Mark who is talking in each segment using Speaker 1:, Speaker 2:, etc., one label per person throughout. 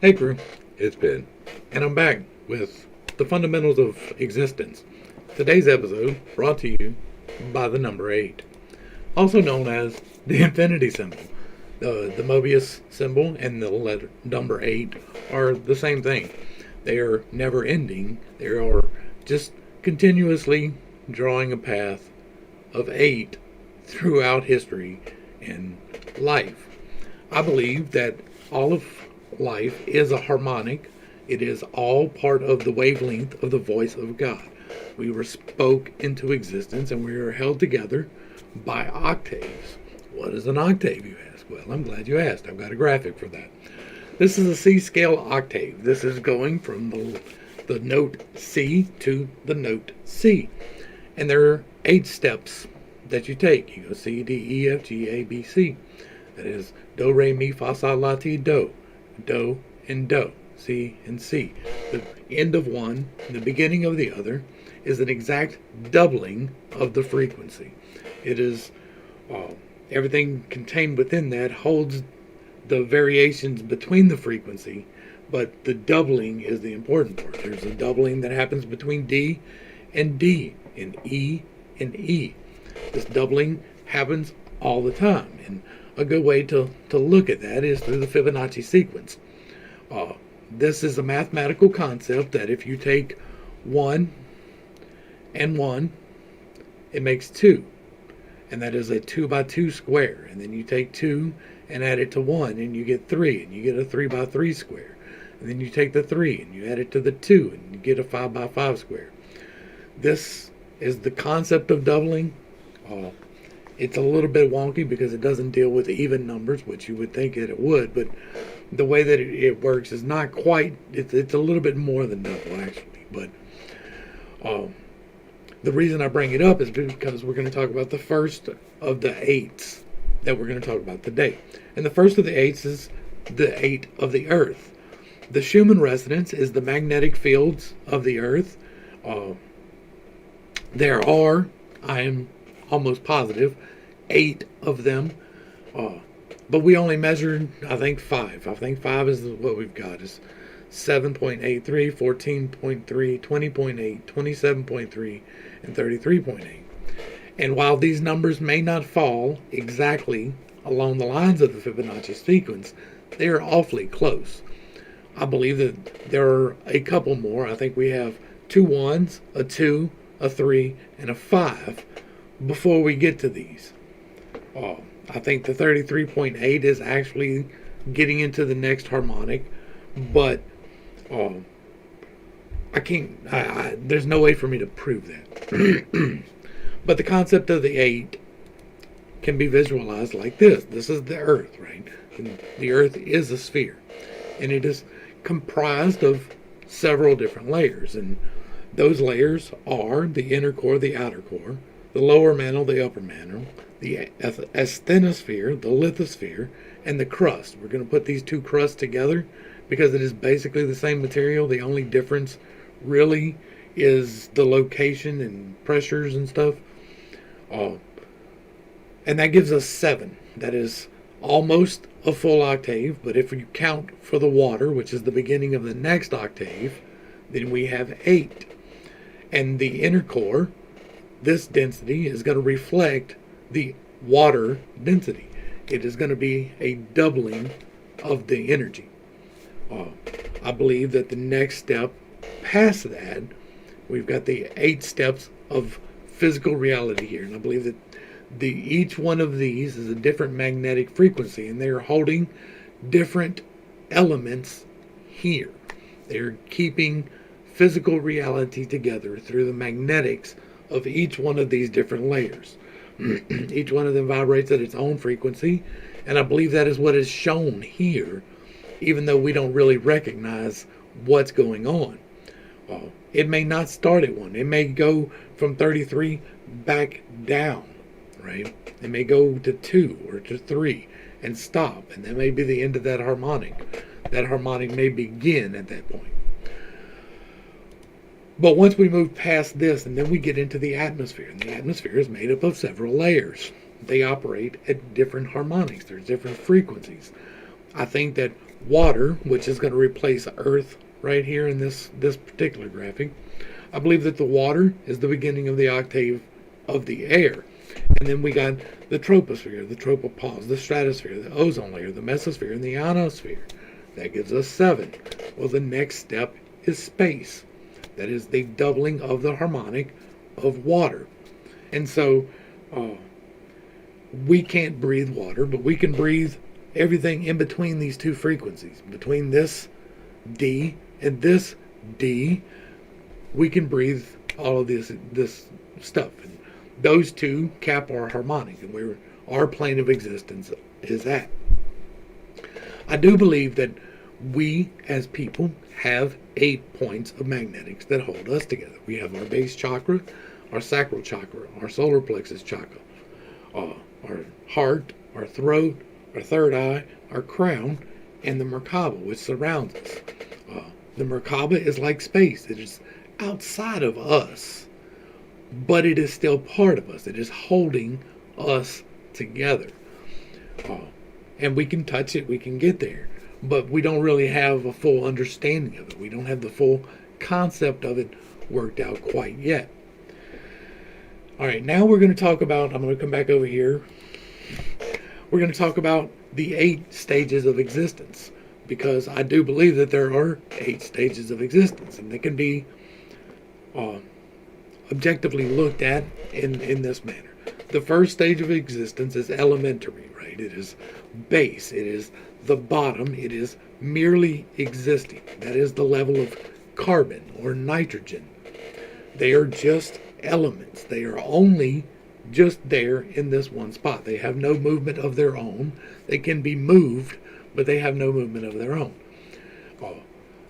Speaker 1: Hey crew, it's Ben, and I'm back with the fundamentals of existence. Today's episode brought to you by the number 8, also known as the infinity symbol. The Mobius symbol and the letter number 8 are the same thing. They are never ending, they are just continuously drawing a path of 8 throughout history and life. I believe that all of life is a harmonic. It is all part of the wavelength of the voice of God. We were spoke into existence and we are held together by octaves. What is an octave, you ask? Well, I'm glad you asked. I've got a graphic for that. This is a C scale octave. This is going from the note C to the note C. And there are 8 steps that you take. You go C, D, E, F, G, A, B, C. That is do, re, mi, fa, sol, la, ti, do. Do and do. C and C. The end of one and the beginning of the other is an exact doubling of the frequency. It is everything contained within that holds the variations between the frequency, but the doubling is the important part. There's a doubling that happens between D and D, and E and E. This doubling happens all the time, and a good way to look at that is through the Fibonacci sequence. This is a mathematical concept that if you take 1 and 1, it makes 2. And that is a 2 by 2 square. And then you take 2 and add it to 1 and you get 3. And you get a 3 by 3 square. And then you take the 3 and you add it to the 2 and you get a 5 by 5 square. This is the concept of doubling. It's a little bit wonky because it doesn't deal with even numbers, which you would think that it would, but the way that it works is not quite, it's a little bit more than double actually. But the reason I bring it up is because we're going to talk about the first of the 8s that we're going to talk about today. And the first of the 8s is the 8 of the Earth. The Schumann resonance is the magnetic fields of the Earth. There are, I am almost positive, 8 of them, but we only measured, I think, 5. I think 5 is what we've got. Is 7.83, 14.3, 20.8, 27.3, and 33.8. And while these numbers may not fall exactly along the lines of the Fibonacci sequence, they are awfully close. I believe that there are a couple more. I think we have 2 1s, a 2, a 3, and a 5 before we get to these. I think the 33.8 is actually getting into the next harmonic, but I can't, there's no way for me to prove that. But the concept of the 8 can be visualized like this. This is the Earth, right? And the Earth is a sphere, and it is comprised of several different layers, and those layers are the inner core, the outer core, the lower mantle, the upper mantle, the asthenosphere, the lithosphere, and the crust. We're going to put these two crusts together because it is basically the same material. The only difference really is the location and pressures and stuff. And that gives us 7. That is almost a full octave, but if you count for the water, which is the beginning of the next octave, then we have 8. And the inner core, this density is going to reflect the water density. It is going to be a doubling of the energy. I believe that the next step past that, we've got the 8 steps of physical reality here, and I believe that each one of these is a different magnetic frequency, and they are holding different elements here. They're keeping physical reality together through the magnetics of each one of these different layers. Each one of them vibrates at its own frequency, and I believe that is what is shown here, even though we don't really recognize what's going on. It may not start at 1. It may go from 33 back down, right? It may go to 2 or to 3 and stop, and that may be the end of that harmonic. That harmonic may begin at that point. But once we move past this, and then we get into the atmosphere, and the atmosphere is made up of several layers. They operate at different harmonics. There's different frequencies. I think that water, which is going to replace earth right here in this particular graphic. I believe that the water is the beginning of the octave of the air. And then we got the troposphere, the tropopause, the stratosphere, the ozone layer, the mesosphere, and the ionosphere. That gives us 7. Well, the next step is space. That is the doubling of the harmonic of water. And so we can't breathe water, but we can breathe everything in between these two frequencies. Between this D and this D, we can breathe all of this stuff. And those two cap our harmonic, and where our plane of existence is at. I do believe that we as people have 8 points of magnetics that hold us together. We have our base chakra, our sacral chakra, our solar plexus chakra, our heart, our throat, our third eye, our crown, and the Merkaba, which surrounds us. The Merkaba is like space. It is outside of us, but it is still part of us. It is holding us together. And we can touch it, we can get there, but we don't really have a full understanding of it. We don't have the full concept of it worked out quite yet. All right, now we're going to talk about, I'm going to come back over here. We're going to talk about the 8 stages of existence, because I do believe that there are 8 stages of existence, and they can be objectively looked at in this manner. The first stage of existence is elementary, right? It is base. It is the bottom. It is merely existing. That is the level of carbon or nitrogen. They are just elements. They are only just there in this one spot. They have no movement of their own. They can be moved, but they have no movement of their own.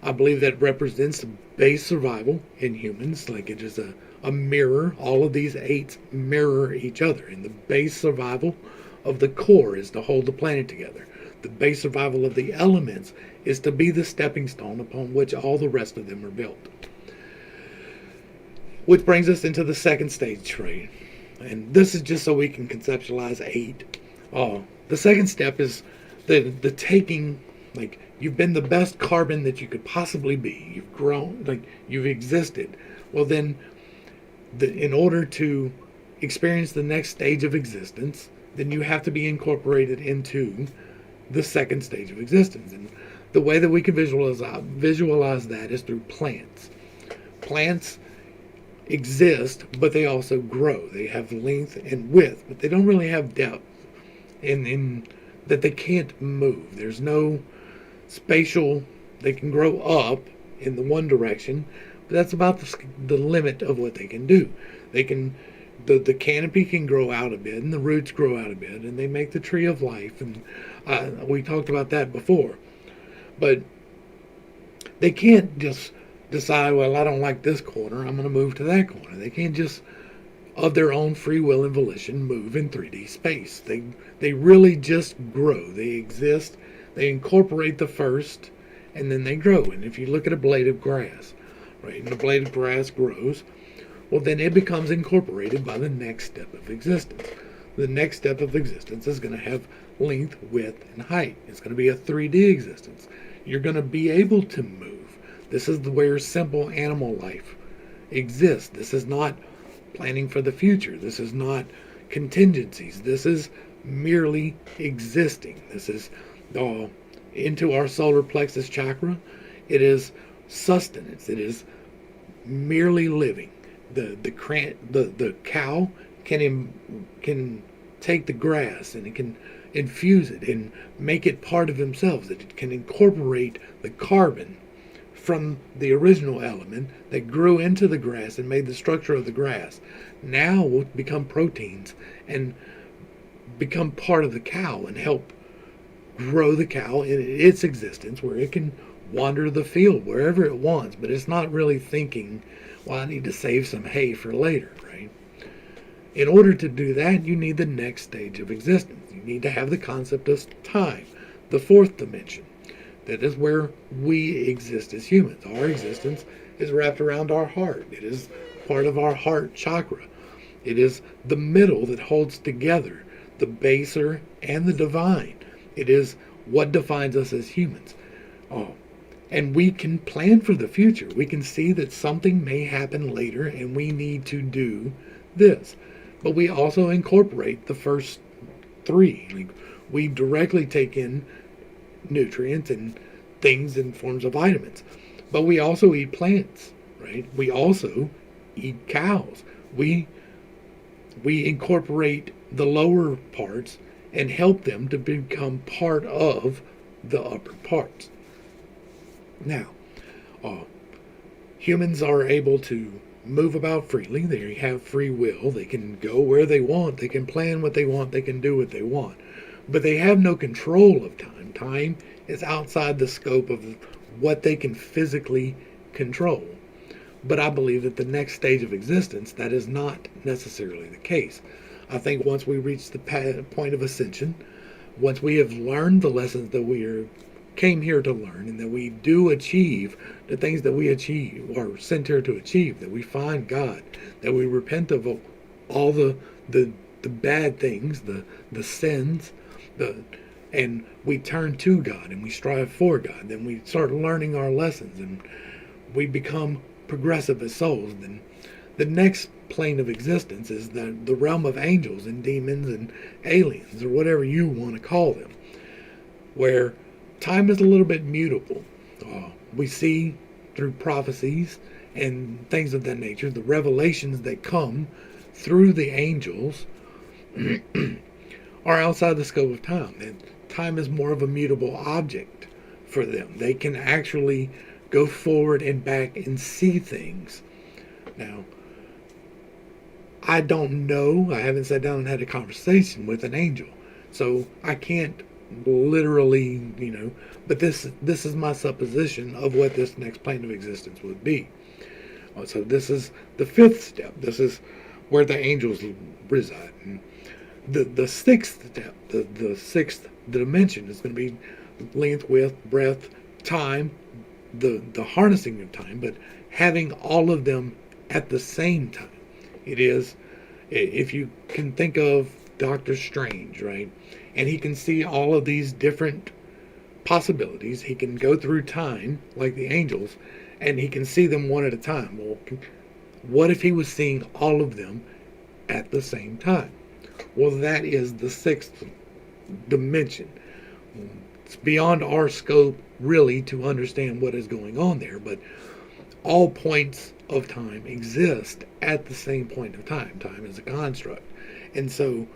Speaker 1: I believe that represents base survival in humans. Like it is a mirror. All of these 8 mirror each other. And the base survival of the core is to hold the planet together. The base survival of the elements is to be the stepping stone upon which all the rest of them are built. Which brings us into the second stage, right? And this is just so we can conceptualize 8. The second step is the taking, like, you've been the best carbon that you could possibly be. You've grown, like, you've existed. Well, then, in order to experience the next stage of existence, then you have to be incorporated into the second stage of existence. And the way that we can visualize that is through plants. Plants exist, but they also grow. They have length and width, but they don't really have depth in that they can't move. There's no spatial, they can grow up in the one direction, but that's about the limit of what they can do. They can, the canopy can grow out a bit, and the roots grow out a bit, and they make the tree of life, and we talked about that before. But they can't just decide, well, I don't like this corner, I'm going to move to that corner. They can't just, of their own free will and volition, move in 3D space. They really just grow. They exist. They incorporate the first, and then they grow. And if you look at a blade of grass, right, and the blade of grass grows, well, then it becomes incorporated by the next step of existence. The next step of existence is going to have length, width, and height. It's going to be a 3D existence. You're going to be able to move. This is where simple animal life exists. This is not planning for the future. This is not contingencies. This is merely existing. This is into our solar plexus chakra. It is sustenance. It is merely living. The cow can take the grass and it can infuse it and make it part of themselves. It can incorporate the carbon from the original element that grew into the grass and made the structure of the grass. Now will become proteins and become part of the cow and help grow the cow in its existence, where it can wander the field wherever it wants, but it's not really thinking, well, I need to save some hay for later, right? In order to do that, you need the next stage of existence. You need to have the concept of time, the fourth dimension. That is where we exist as humans. Our existence is wrapped around our heart. It is part of our heart chakra. It is the middle that holds together the baser and the divine. It is what defines us as humans. Oh, and we can plan for the future. We can see that something may happen later and we need to do this. But we also incorporate the first three. Like, we directly take in nutrients and things in forms of vitamins. But we also eat plants, right? We also eat cows. We incorporate the lower parts and help them to become part of the upper parts. Now, uh, humans are able to move about freely. They have free will. They can go where they want. They can plan what they want. They can do what they want. But they have no control of time. Time is outside the scope of what they can physically control. But I believe that the next stage of existence, that is not necessarily the case. I think once we reach the point of ascension, once we have learned the lessons that came here to learn, and that we do achieve the things that we achieve or sent here to achieve, that we find God, that we repent of all the bad things, the sins, and we turn to God and we strive for God, then we start learning our lessons and we become progressive as souls. Then the next plane of existence is the realm of angels and demons and aliens, or whatever you want to call them, where time is a little bit mutable. We see through prophecies and things of that nature, the revelations that come through the angels are outside the scope of time. And time is more of a mutable object for them. They can actually go forward and back and see things. Now, I don't know. I haven't sat down and had a conversation with an angel, so I can't literally, but this is my supposition of what this next plane of existence would be. So this is the fifth step. This is where the angels reside. And the sixth step, the sixth dimension, is going to be length, width, breadth, time, the harnessing of time, but having all of them at the same time. It is, if you can think of Doctor Strange, right? And he can see all of these different possibilities. He can go through time like the angels, and he can see them one at a time. Well, what if he was seeing all of them at the same time? Well, that is the sixth dimension. It's beyond our scope, really, to understand what is going on there, but all points of time exist at the same point of time. Time is a construct. And so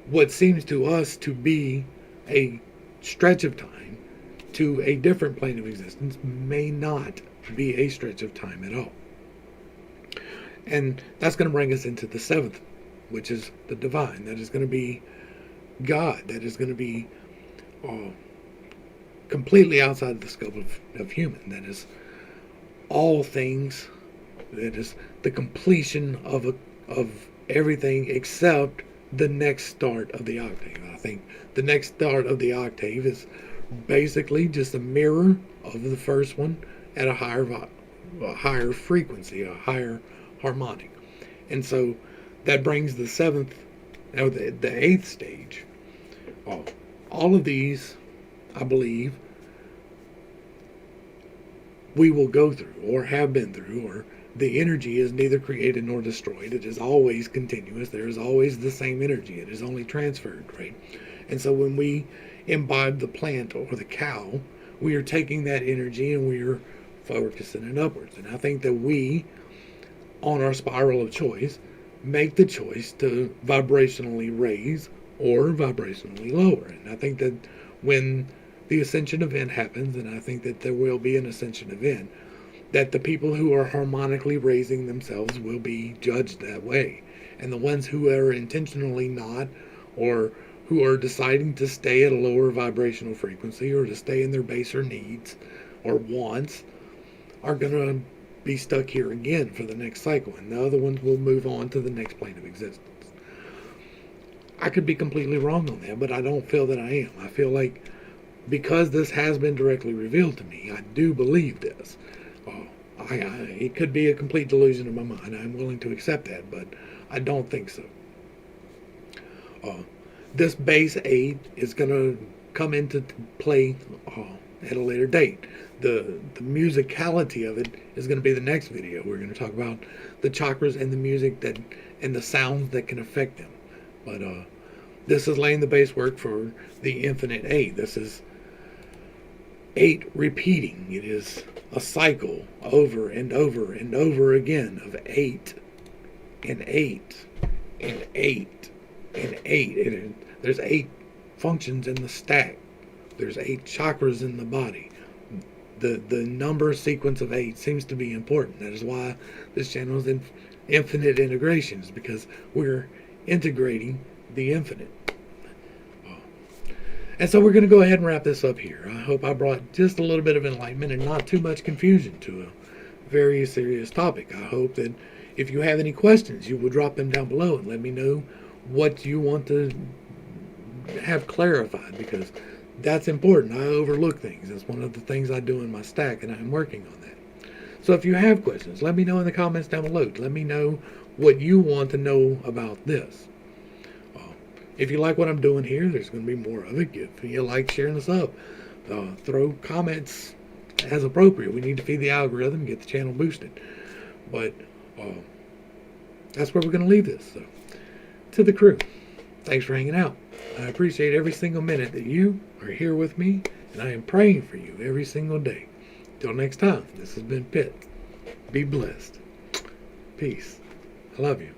Speaker 1: what seems to us to be a stretch of time to a different plane of existence may not be a stretch of time at all. And that's going to bring us into the seventh, which is the divine. That is going to be God. That is going to be completely outside the scope of human. That is all things. That is the completion of everything except the next start of the octave. I think the next start of the octave is basically just a mirror of the first one at a higher frequency, a higher harmonic. And so that brings the seventh, now the eighth stage. All of these, I believe, we will go through or have been through, or the energy is neither created nor destroyed. It is always continuous. There is always the same energy. It is only transferred, right? And so when we imbibe the plant or the cow, we are taking that energy and we are focusing it upwards. And I think that we, on our spiral of choice, make the choice to vibrationally raise or vibrationally lower. And I think that when the ascension event happens, and I think that there will be an ascension event, that the people who are harmonically raising themselves will be judged that way. And the ones who are intentionally not, or who are deciding to stay at a lower vibrational frequency or to stay in their baser needs or wants, are going to be stuck here again for the next cycle. And the other ones will move on to the next plane of existence. I could be completely wrong on that, but I don't feel that I am. I feel like because this has been directly revealed to me, I do believe this. It could be a complete delusion of my mind. I'm willing to accept that, but I don't think so. This base 8 is going to come into play at a later date. The musicality of it is going to be the next video. We're going to talk about the chakras and the music that and the sounds that can affect them. But this is laying the base work for the infinite 8. This is 8 repeating. It is a cycle over and over and over again of 8 and 8 and 8 and 8. And there's 8 functions in the stack. There's 8 chakras in the body. The number sequence of 8 seems to be important. That is why this channel is in infinite integrations, because we're integrating the infinite. And so we're going to go ahead and wrap this up here. I hope I brought just a little bit of enlightenment and not too much confusion to a very serious topic. I hope that if you have any questions, you will drop them down below and let me know what you want to have clarified, because that's important. I overlook things. It's one of the things I do in my stack, and I'm working on that. So if you have questions, let me know in the comments down below. Let me know what you want to know about this. If you like what I'm doing here, there's going to be more of it. Give me a like, sharing this up. Throw comments as appropriate. We need to feed the algorithm, get the channel boosted. But that's where we're going to leave this. So, to the crew, thanks for hanging out. I appreciate every single minute that you are here with me, and I am praying for you every single day. Till next time, this has been Pitt. Be blessed. Peace. I love you.